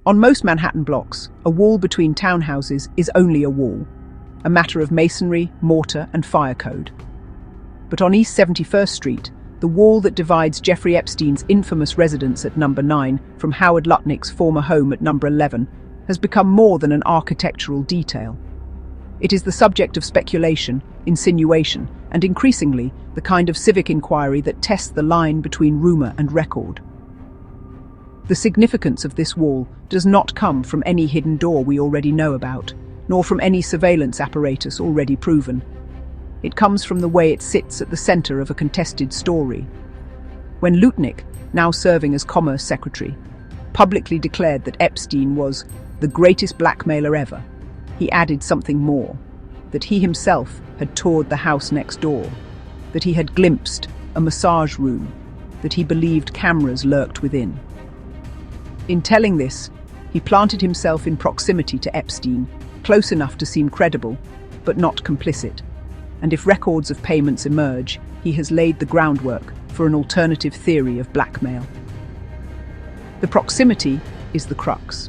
On most Manhattan blocks, a wall between townhouses is only a wall, a matter of masonry, mortar, and fire code. But on East 71st Street, the wall that divides Jeffrey Epstein's infamous residence at number 9 from Howard Lutnick's former home at number 11 has become more than an architectural detail. It is the subject of speculation, insinuation, and increasingly the kind of civic inquiry that tests the line between rumor and record. The significance of this wall does not come from any hidden door we already know about, nor from any surveillance apparatus already proven. It comes from the way it sits at the center of a contested story. When Lutnick, now serving as Commerce Secretary, publicly declared that Epstein was the greatest blackmailer ever, he added something more, that he himself had toured the house next door, that he had glimpsed a massage room, that he believed cameras lurked within. In telling this, he planted himself in proximity to Epstein, close enough to seem credible, but not complicit. And if records of payments emerge, he has laid the groundwork for an alternative theory of blackmail. The proximity is the crux.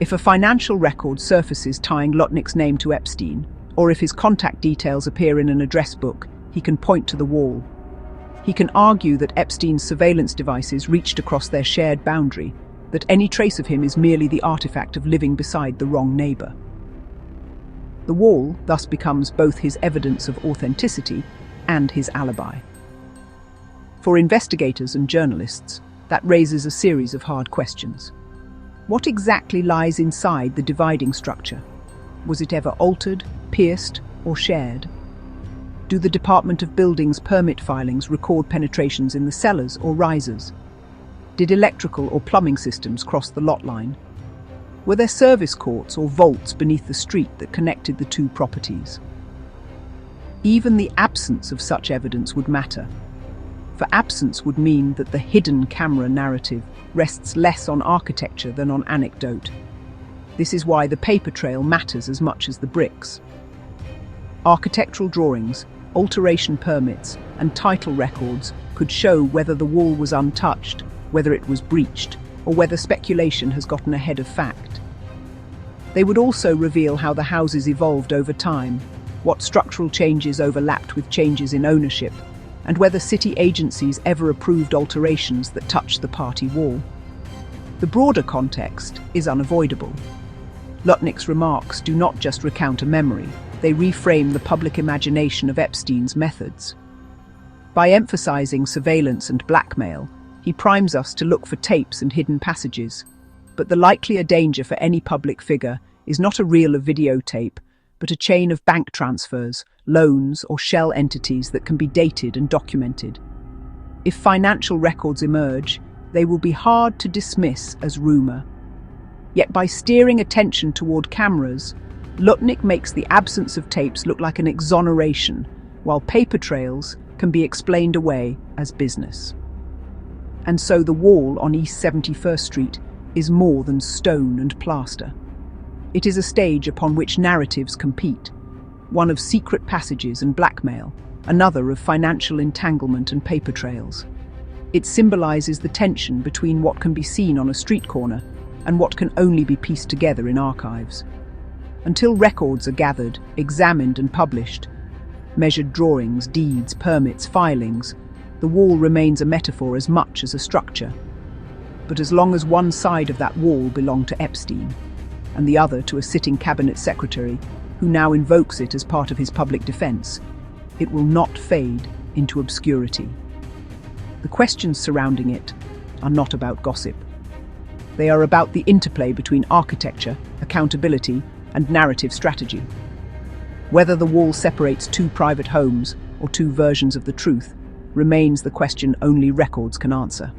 If a financial record surfaces tying Lutnick's name to Epstein, or if his contact details appear in an address book, he can point to the wall. He can argue that Epstein's surveillance devices reached across their shared boundary, that any trace of him is merely the artifact of living beside the wrong neighbor. The wall thus becomes both his evidence of authenticity and his alibi. For investigators and journalists, that raises a series of hard questions. What exactly lies inside the dividing structure? Was it ever altered, pierced, or shared? Do the Department of Buildings permit filings record penetrations in the cellars or risers? Did electrical or plumbing systems cross the lot line? Were there service courts or vaults beneath the street that connected the two properties? Even the absence of such evidence would matter, for absence would mean that the hidden camera narrative rests less on architecture than on anecdote. This is why the paper trail matters as much as the bricks. Architectural drawings, alteration permits, and title records could show whether the wall was untouched, whether it was breached, or whether speculation has gotten ahead of fact. They would also reveal how the houses evolved over time, what structural changes overlapped with changes in ownership, and whether city agencies ever approved alterations that touched the party wall. The broader context is unavoidable. Lutnick's remarks do not just recount a memory, they reframe the public imagination of Epstein's methods. By emphasizing surveillance and blackmail, he primes us to look for tapes and hidden passages. But the likelier danger for any public figure is not a reel of videotape, but a chain of bank transfers, loans, or shell entities that can be dated and documented. If financial records emerge, they will be hard to dismiss as rumor. Yet by steering attention toward cameras, Lutnick makes the absence of tapes look like an exoneration, while paper trails can be explained away as business. And so the wall on East 71st Street is more than stone and plaster. It is a stage upon which narratives compete, one of secret passages and blackmail, another of financial entanglement and paper trails. It symbolizes the tension between what can be seen on a street corner and what can only be pieced together in archives. Until records are gathered, examined and published, measured drawings, deeds, permits, filings, the wall remains a metaphor as much as a structure. But as long as one side of that wall belonged to Epstein, and the other to a sitting cabinet secretary who now invokes it as part of his public defense, it will not fade into obscurity. The questions surrounding it are not about gossip. They are about the interplay between architecture, accountability, and narrative strategy. Whether the wall separates two private homes or two versions of the truth remains the question only records can answer.